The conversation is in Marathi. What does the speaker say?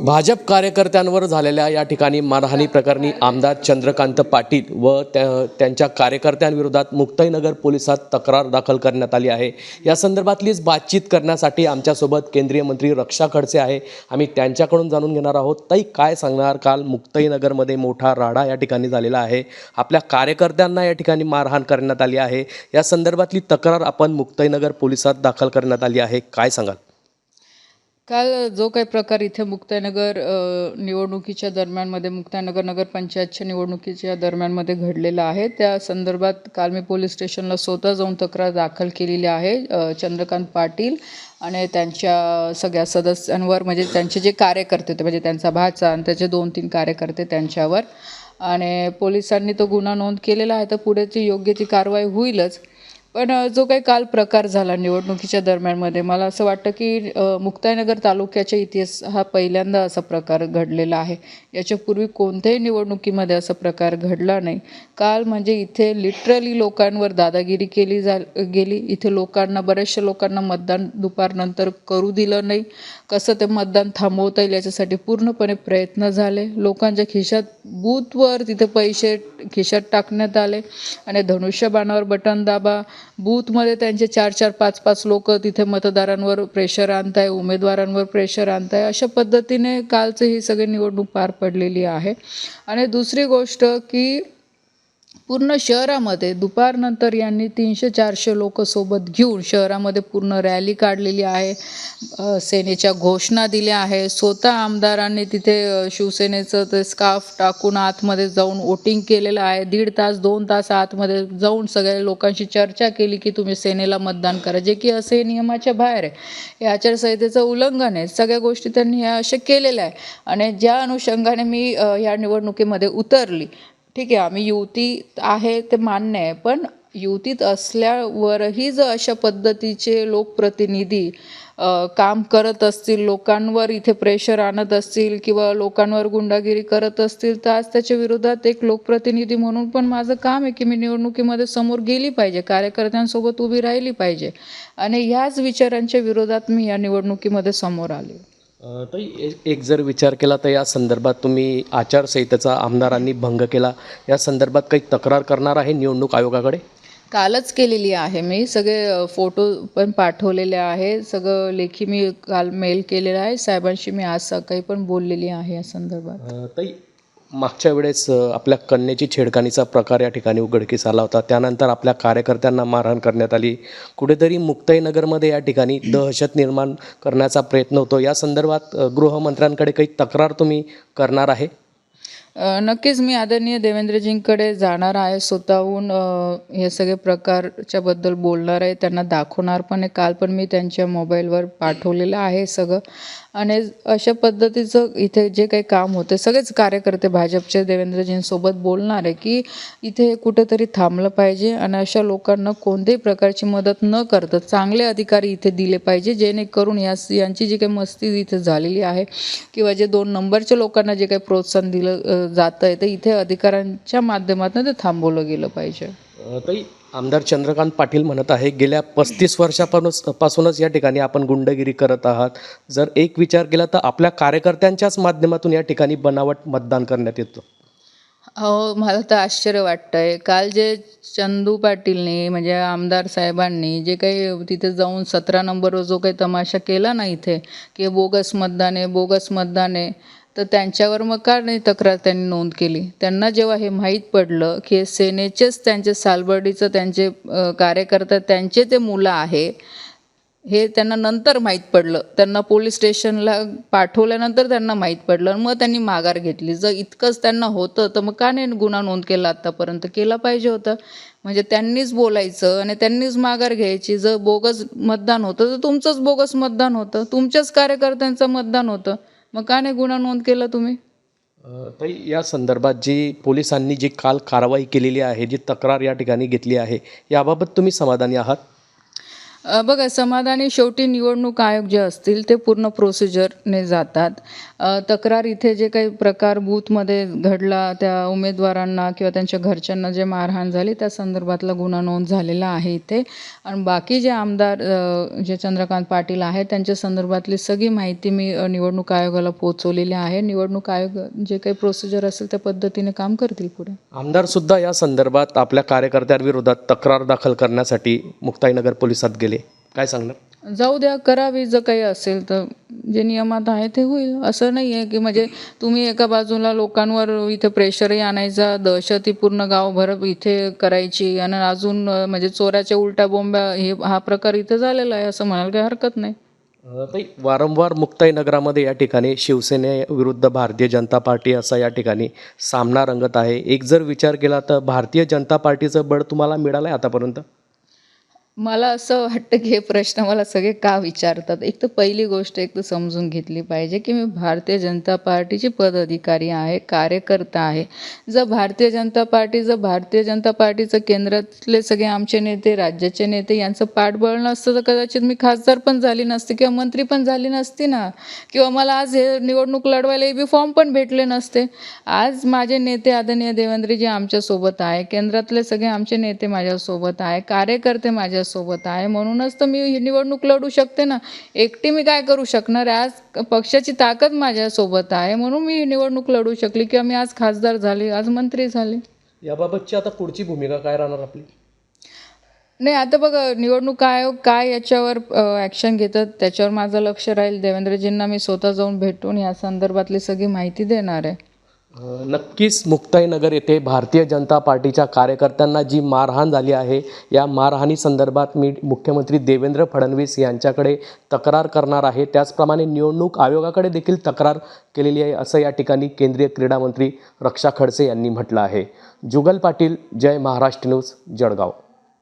भाजप कार्यकर्त्यांवर झालेल्या या ठिकाणी मारहाणी प्रकरणी आमदार चंद्रकांत पाटील व त्यांच्या कार्यकर्त्यांविरोधात मुक्ताईनगर पोलिसात तक्रार दाखल करण्यात आली आहे। या संदर्भातलीच बातचीत करण्यासाठी आमच्यासोबत केंद्रीय मंत्री रक्षा खडसे आहे। आम्ही त्यांच्याकडून जाणून घेणार आहोत। ताई, काय सांगणार? काल मुक्ताईनगरमध्ये मोठा राडा या ठिकाणी झालेला आहे। आपल्या कार्यकर्त्यांना या ठिकाणी मारहाण करण्यात आली आहे। या संदर्भातली तक्रार आपण मुक्ताईनगर पोलिसात दाखल करण्यात आली आहे। काय सांगाल? काल जो काही प्रकार इथे मुक्ताईनगर निवडणुकीच्या दरम्यानमध्ये मुक्ताईनगर नगरपंचायतच्या निवडणुकीच्या दरम्यानमध्ये घडलेला आहे, त्या संदर्भात काल मी पोलीस स्टेशनला स्वतः जाऊन तक्रार दाखल केलेली आहे। चंद्रकांत पाटील आणि त्यांच्या सगळ्या सदस्यांवर, म्हणजे त्यांचे जे कार्यकर्ते होते, म्हणजे त्यांचा भाचा आणि त्याचे 2-3 कार्यकर्ते त्यांच्यावर, आणि पोलिसांनी तो गुन्हा नोंद केलेला आहे। तर पुढेची योग्य ती कारवाई होईलच। पण जो काही काल प्रकार झाला निवडणुकीच्या दरम्यानमध्ये, मला असं वाटतं की मुक्ताईनगर तालुक्याच्या इतिहास हा पहिल्यांदा असा प्रकार घडलेला आहे। याच्यापूर्वी कोणत्याही निवडणुकीमध्ये असा प्रकार घडला नाही। काल म्हणजे इथे लिटरली लोकांवर दादागिरी केली गेली। इथे लोकांना, बऱ्याचशा लोकांना मतदान दुपारनंतर करू दिलं नाही। कसं ते मतदान थांबवता येईल याच्यासाठी पूर्णपणे प्रयत्न झाले। लोकांच्या खिशात, बूथवर तिथे पैसे खिशात टाकण्यात आले आणि धनुष्यबाणावर बटन दाबा, बूथमध्ये त्यांचे 4-4, 5-5 लोक तिथे मतदारांवर प्रेशर आणताय, उमेदवारांवर प्रेशर आणताय, अशा पद्धतीने कालचं ही सगळी निवडणूक पार पडलेली आहे। आणि दुसरी गोष्ट की पूर्ण शहरामध्ये दुपारनंतर यांनी 300-400 लोक सोबत घेऊन शहरामध्ये पूर्ण रॅली काढलेली आहे। सेनेच्या घोषणा दिल्या आहे। स्वतः आमदारांनी तिथे शिवसेनेचं ते स्कार्फ टाकून आतमध्ये जाऊन वोटिंग केलेलं आहे। 1.5 तास 2 तास आतमध्ये जाऊन सगळ्या लोकांशी चर्चा केली की तुम्ही सेनेला मतदान करा, जे की असे नियमाच्या बाहेर आहे। हे आचारसंहितेचं उल्लंघन आहे। सगळ्या गोष्टी त्यांनी ह्या अशा केलेल्या आहे। आणि ज्या अनुषंगाने मी ह्या निवडणुकीमध्ये उतरली, ठीक आहे, आम्ही युतीत आहे ते मान्य आहे, पण युतीत असल्यावरही जर अशा पद्धतीचे लोकप्रतिनिधी काम करत असतील, लोकांवर इथे प्रेशर आणत असतील किंवा लोकांवर गुंडागिरी करत असतील, तर आज त्याच्या विरोधात एक लोकप्रतिनिधी म्हणून पण माझं काम आहे की मी निवडणुकीमध्ये समोर गेली पाहिजे, कार्यकर्त्यांसोबत उभी राहिली पाहिजे, आणि ह्याच विचारांच्या विरोधात मी या निवडणुकीमध्ये समोर आले। तर एक जर विचार केला तर या संदर्भात तुम्ही आचारसंहितेचा आमदारांनी भंग केला, या संदर्भात काही तक्रार करणार आहे निवडणूक आयोगाकडे? कालच केलेली आहे मी। सगळे फोटो पण पाठवलेले आहे, सगळं लेखी मी काल मेल केलेला आहे साहेबांशी। मी आज सकाळी पण बोललेली आहे या संदर्भात। ताई, मागच्या वेळेस आपल्या कन्येची छेडखानीचा प्रकार या ठिकाणी उघडकीस आला होता। त्यानंतर आपल्या कार्यकर्त्यांना मारहाण करण्यात आली। कुठेतरी मुक्ताईनगरमध्ये या ठिकाणी दहशत निर्माण करण्याचा प्रयत्न होतो। या संदर्भात गृहमंत्र्यांकडे काही तक्रार तुम्ही करणार आहे? नक्कीच मी आदरणीय देवेंद्रजींकडे जाणार आहे, स्वतःहून हे सगळे प्रकारच्याबद्दल बोलणार आहे, त्यांना दाखवणार पण आहे। काल पण मी त्यांच्या मोबाईलवर पाठवलेलं आहे सगळं। आणि अशा पद्धतीचं इथे जे काही काम होते, सगळेच कार्यकर्ते भाजपचे देवेंद्रजींसोबत बोलणार आहे की इथे कुठेतरी थांबलं पाहिजे आणि अशा लोकांना कोणत्याही प्रकारची मदत न करता चांगले अधिकारी इथे दिले पाहिजे, जेणेकरून यांची जी काही मस्ती इथे झालेली आहे किंवा जे 2 नंबरच्या लोकांना जे काही प्रोत्साहन दिलं जातं आहे, तर इथे अधिकाऱ्यांच्या माध्यमातून ते थांबवलं गेलं पाहिजे। ताई, आमदार चंद्रकांत पाटील म्हणत आहे गेल्या 35 वर्षापासूनच या ठिकाणी आपण गुंडगिरी करत आहात। जर एक विचार केला तर आपल्या कार्यकर्त्यांच्याच माध्यमातून या ठिकाणी बनावट मतदान करण्यात येतं। हो, मला तर आश्चर्य वाटतंय। काल जे चंदू पाटीलनी, म्हणजे आमदार साहेबांनी जे काही तिथे जाऊन 17 नंबरवर जो काही तमाशा केला ना इथे, की बोगस मतदान आहे, बोगस मतदान आहे, तर त्यांच्यावर मग का नाही तक्रार त्यांनी नोंद केली? त्यांना जेव्हा हे माहीत पडलं की सेनेचेच, त्यांचे सालबर्डीचं त्यांचे कार्यकर्ता, त्यांचे ते मुलं आहे, हे त्यांना नंतर माहीत पडलं, त्यांना पोलीस स्टेशनला पाठवल्यानंतर त्यांना माहीत पडलं, मग त्यांनी माघार घेतली। जर इतकंच त्यांना होतं तर मग का नाही गुन्हा नोंद केला? आत्तापर्यंत केला पाहिजे होतं। म्हणजे त्यांनीच बोलायचं आणि त्यांनीच माघार घ्यायची। जर बोगस मतदान होतं तर तुमचंच बोगस मतदान होतं, तुमच्याच कार्यकर्त्यांचं मतदान होतं, मग का नाही गुन्हा नोंद केला तुम्ही? ताई, या संदर्भात जी पोलिसांनी जी काल कारवाई केलेली आहे, जी तक्रार या ठिकाणी घेतली आहे, याबाबत तुम्ही समाधानी आहात? बघा समाधानी शेवटी निवडणूक आयोग जे असतील ते पूर्ण प्रोसिजरने जातात. तक्रार इथे जे काही प्रकार बूथमध्ये घडला त्या उमेदवारांना किंवा त्यांच्या घरच्यांना जे मारहाण झाली त्या संदर्भातला गुन्हा नोंद झालेला आहे इथे. आणि बाकी जे आमदार जे चंद्रकांत पाटील आहेत त्यांच्या संदर्भातली सगळी माहिती मी निवडणूक आयोगाला पोहोचवलेली आहे. निवडणूक आयोग जे काही प्रोसिजर असेल त्या पद्धतीने काम करतील पुढे. आमदार सुद्धा या संदर्भात आपल्या कार्यकर्त्यांविरोधात तक्रार दाखल करण्यासाठी मुक्ताईनगर पोलिसात गेले. काय सांगणार? जाऊ द्या, करावी. जर काही असेल तर जे नियमात आहे ते होईल. असं नाही आहे की म्हणजे तुम्ही एका बाजूला लोकांवर इथे प्रेशरही आणायचा, दहशती पूर्ण गावभर इथे करायची आणि अजून म्हणजे चोराच्या उलट्या बोंब्या हा प्रकार इथे झालेला आहे असं म्हणायला काही हरकत नाही. ताई, वारंवार मुक्ताईनगरामध्ये या ठिकाणी शिवसेनेविरुद्ध भारतीय जनता पार्टी असा या ठिकाणी सामना रंगत आहे. एक जर विचार केला तर भारतीय जनता पार्टीचं बळ तुम्हाला मिळालं आहे आतापर्यंत? मला असं वाटतं की हे प्रश्न मला सगळे का विचारतात. एक तर पहिली गोष्ट एक तर समजून घेतली पाहिजे की मी भारतीय जनता पार्टीची पदाधिकारी आहे, कार्यकर्ता आहे. जर भारतीय जनता पार्टीचं केंद्रातले सगळे आमचे नेते, राज्याचे नेते यांचं पाठबळ नसतं तर कदाचित मी खासदार पण झाली नसते किंवा मंत्री पण झाली नसती ना, किंवा मला आज हे निवडणूक लढवायला AB फॉर्म पण भेटले नसते. आज माझे नेते आदरणीय देवेंद्रजी आमच्यासोबत आहे, केंद्रातले सगळे आमचे नेते माझ्यासोबत आहे, कार्यकर्ते माझ्यासोबत आहे, म्हणूनच तर मी ही निवडणूक लढू शकते ना. एकटी मी काय करू शकणार आहे? आज पक्षाची ताकद माझ्यासोबत आहे म्हणून मी ही निवडणूक लढू शकली किंवा मी आज खासदार झाले, आज मंत्री झाले. याबाबतची आता पुढची भूमिका काय राहणार आपली? नाही, आता बघा निवडणूक आयोग काय याच्यावर ॲक्शन घेतात त्याच्यावर माझं लक्ष राहील. देवेंद्रजींना मी स्वतः जाऊन भेटून या संदर्भातली सगळी माहिती देणार आहे. नक्कीच मुक्ताईनगर येथे भारतीय जनता पार्टीच्या कार्यकर्त्यांना जी मारहाण झाली आहे या मारहाणी संदर्भात मी मुख्यमंत्री देवेंद्र फडणवीस यांच्याकडे तक्रार करणार आहे. त्याचप्रमाणे निवडणूक आयोगाकडे देखील तक्रार केलेली आहे असं या ठिकाणी केंद्रीय क्रीडा मंत्री रक्षा खडसे यांनी म्हटलं आहे. जुगल पाटील, जय महाराष्ट्र न्यूज, जळगाव.